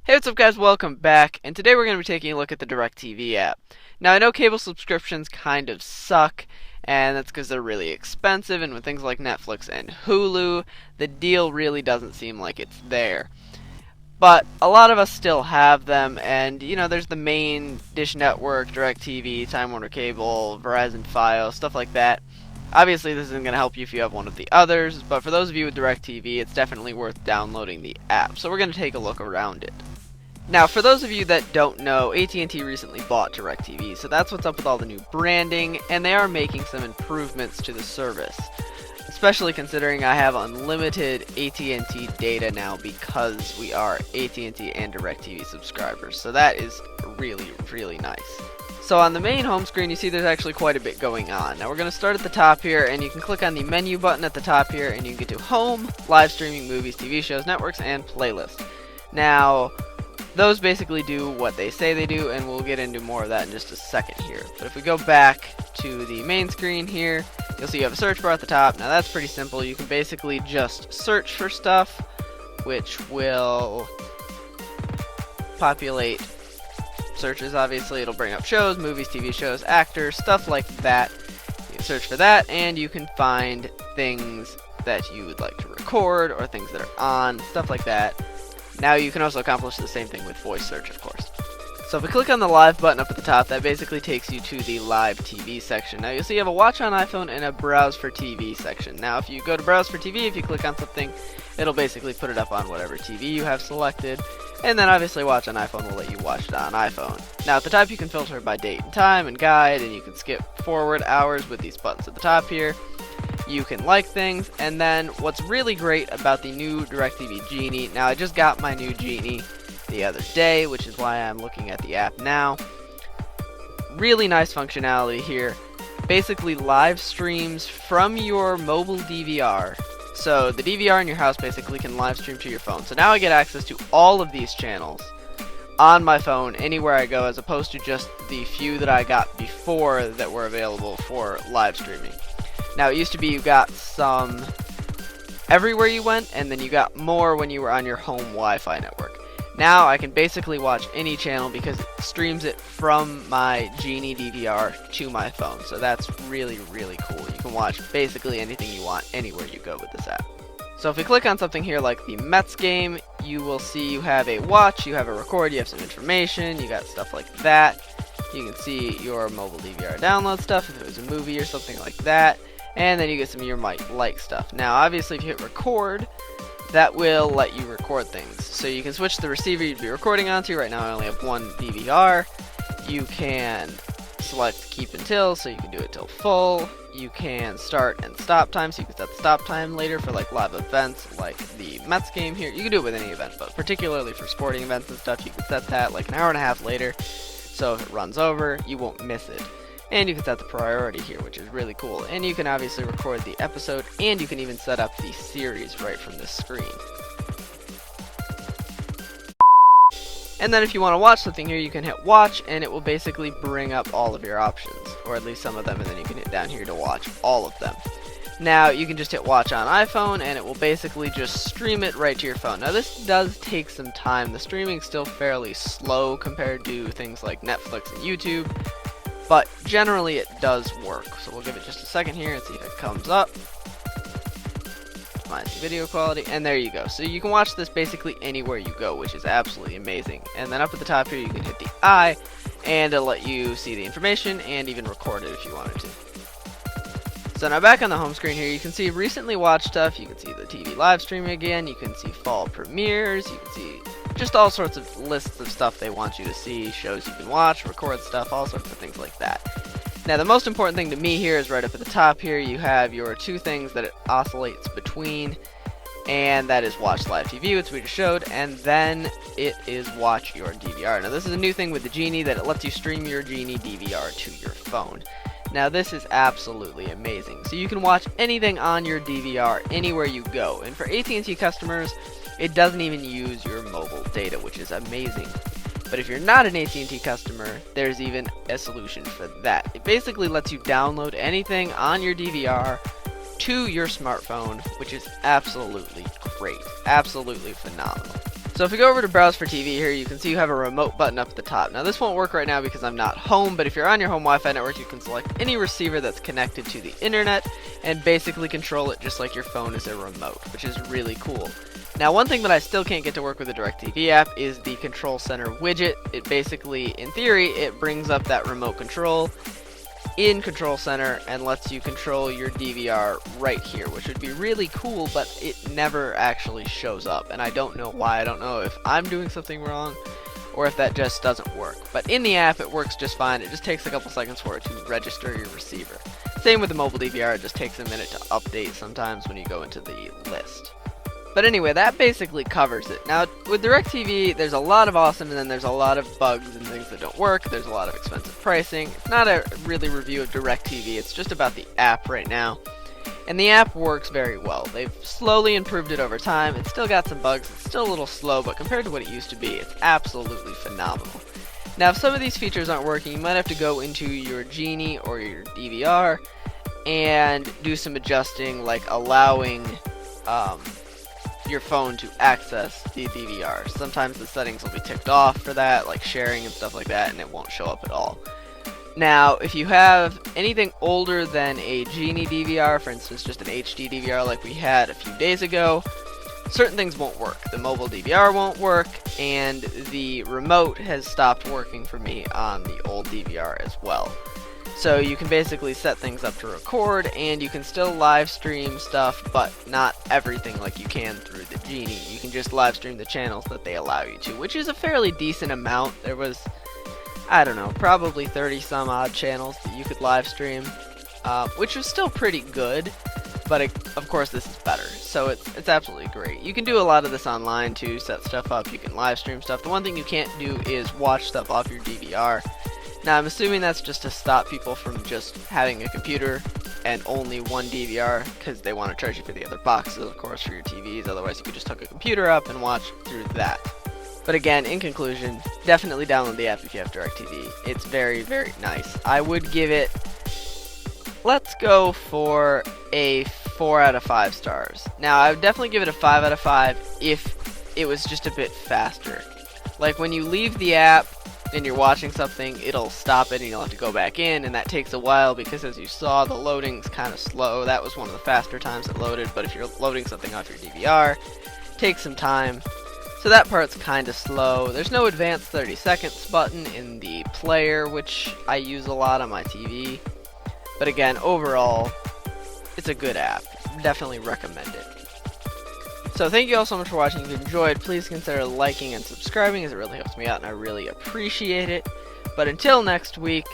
Hey, what's up guys, welcome back, and today we're going to be taking a look at the DirecTV app. Now I know cable subscriptions kind of suck, and that's because they're really expensive, and with things like Netflix and Hulu, the deal really doesn't seem like it's there. But a lot of us still have them, and there's the main Dish Network, DirecTV, Time Warner Cable, Verizon Fios, stuff like that. Obviously this isn't going to help you if you have one of the others, but for those of you with DirecTV, it's definitely worth downloading the app, so we're going to take a look around it. Now, for those of you that don't know, AT&T recently bought DirecTV, so that's what's up with all the new branding, and they are making some improvements to the service. Especially considering I have unlimited AT&T data now because we are AT&T and DirecTV subscribers, so that is really, really nice. So on the main home screen, you see there's actually quite a bit going on. Now we're going to start at the top here, and you can click on the menu button at the top here, and you can get to Home, Live Streaming, Movies, TV shows, Networks, and Playlist. Now, those basically do what they say they do, and we'll get into more of that in just a second here. But if we go back to the main screen here, you'll see you have a search bar at the top. Now that's pretty simple. You can basically just search for stuff, which will populate searches. Obviously, it'll bring up shows, movies, TV shows, actors, stuff like that. You can search for that, and you can find things that you would like to record, or things that are on, stuff like that. Now you can also accomplish the same thing with voice search, of course. So if we click on the live button up at the top, that basically takes you to the live TV section. Now you'll see you have a watch on iPhone and a browse for TV section. Now if you go to browse for TV, if you click on something, it'll basically put it up on whatever TV you have selected. And then obviously watch on iPhone will let you watch it on iPhone. Now at the top you can filter by date and time and guide, and you can skip forward hours with these buttons at the top here. You can like things, and then what's really great about the new DirecTV Genie, now I just got my new Genie the other day, which is why I'm looking at the app now. Really nice functionality here. Basically live streams from your mobile DVR. So the DVR in your house basically can live stream to your phone. So now I get access to all of these channels on my phone anywhere I go, as opposed to just the few that I got before that were available for live streaming. Now it used to be you got some everywhere you went, and then you got more when you were on your home Wi-Fi network. Now I can basically watch any channel because it streams it from my Genie DVR to my phone. So that's really, really cool. You can watch basically anything you want anywhere you go with this app. So if we click on something here like the Mets game, you will see you have a watch, you have a record, you have some information, you got stuff like that. You can see your mobile DVR download stuff if it was a movie or something like that. And then you get some of your might like stuff. Now obviously if you hit record, that will let you record things. So you can switch the receiver you'd be recording onto. Right now I only have one DVR. You can select keep until, so you can do it till full. You can start and stop time, so you can set the stop time later for like live events like the Mets game here. You can do it with any event, but particularly for sporting events and stuff, you can set that like an hour and a half later. So if it runs over, you won't miss it. And you can set the priority here, which is really cool. And you can obviously record the episode, and you can even set up the series right from this screen. And then if you want to watch something here, you can hit watch, and it will basically bring up all of your options, or at least some of them, and then you can hit down here to watch all of them. Now you can just hit watch on iPhone, and it will basically just stream it right to your phone. Now this does take some time. The streaming's still fairly slow compared to things like Netflix and YouTube, but generally it does work. So we'll give it just a second here and see if it comes up. Minus the video quality, and there you go. So you can watch this basically anywhere you go, which is absolutely amazing. And then up at the top here you can hit the I, and it'll let you see the information and even record it if you wanted to. So now back on the home screen here, you can see recently watched stuff, you can see the TV live streaming again, you can see fall premieres, you can see just all sorts of lists of stuff they want you to see, shows you can watch, record stuff, all sorts of things like that. Now the most important thing to me here is right up at the top here, you have your two things that it oscillates between, and that is watch live TV, which we just showed, and then it is watch your DVR. Now this is a new thing with the Genie, that it lets you stream your Genie DVR to your phone. Now this is absolutely amazing. So you can watch anything on your DVR anywhere you go, and for AT&T customers, it doesn't even use your mobile data, which is amazing. But if you're not an AT&T customer, there's even a solution for that. It basically lets you download anything on your DVR to your smartphone, which is absolutely great, absolutely phenomenal. So if we go over to Browse for TV here, you can see you have a remote button up at the top. Now this won't work right now because I'm not home, but if you're on your home Wi-Fi network, you can select any receiver that's connected to the internet and basically control it just like your phone is a remote, which is really cool. Now one thing that I still can't get to work with the DirecTV app is the Control Center widget. It basically, in theory, it brings up that remote control in Control Center and lets you control your DVR right here, which would be really cool, but it never actually shows up, and I don't know why. I don't know if I'm doing something wrong or if that just doesn't work. But in the app, it works just fine. It just takes a couple seconds for it to register your receiver. Same with the mobile DVR, it just takes a minute to update sometimes when you go into the list. But anyway, that basically covers it. Now, with DirecTV, there's a lot of awesome, and then there's a lot of bugs and things that don't work. There's a lot of expensive pricing. It's not a really review of DirecTV, it's just about the app right now. And the app works very well. They've slowly improved it over time. It's still got some bugs. It's still a little slow, but compared to what it used to be, it's absolutely phenomenal. Now, if some of these features aren't working, you might have to go into your Genie or your DVR and do some adjusting, like allowing your phone to access the DVR. Sometimes the settings will be ticked off for that, like sharing and stuff like that, and it won't show up at all. Now, if you have anything older than a Genie DVR, for instance just an HD DVR like we had a few days ago, certain things won't work. The mobile DVR won't work, and the remote has stopped working for me on the old DVR as well. So you can basically set things up to record, and you can still live stream stuff, but not everything like you can through the Genie. You can just live stream the channels that they allow you to, which is a fairly decent amount. There was, I don't know, probably 30 some odd channels that you could live stream, which was still pretty good, but of course this is better. So it's absolutely great. You can do a lot of this online to set stuff up. You can live stream stuff. The one thing you can't do is watch stuff off your DVR. Now, I'm assuming that's just to stop people from just having a computer and only one DVR, because they want to charge you for the other boxes, of course, for your TVs. Otherwise, you could just hook a computer up and watch through that. But again, in conclusion, definitely download the app if you have DirecTV. It's very, very nice. I would give it, let's go for a 4 out of 5 stars. Now, I would definitely give it a 5 out of 5 if it was just a bit faster. Like, when you leave the app and you're watching something, it'll stop it and you'll have to go back in, and that takes a while because, as you saw, the loading's kind of slow. That was one of the faster times it loaded, but if you're loading something off your DVR, it takes some time. So that part's kind of slow. There's no advanced 30 seconds button in the player, which I use a lot on my TV. But again, overall, it's a good app. Definitely recommend it. So thank you all so much for watching. If you enjoyed, please consider liking and subscribing, as it really helps me out and I really appreciate it. But until next week,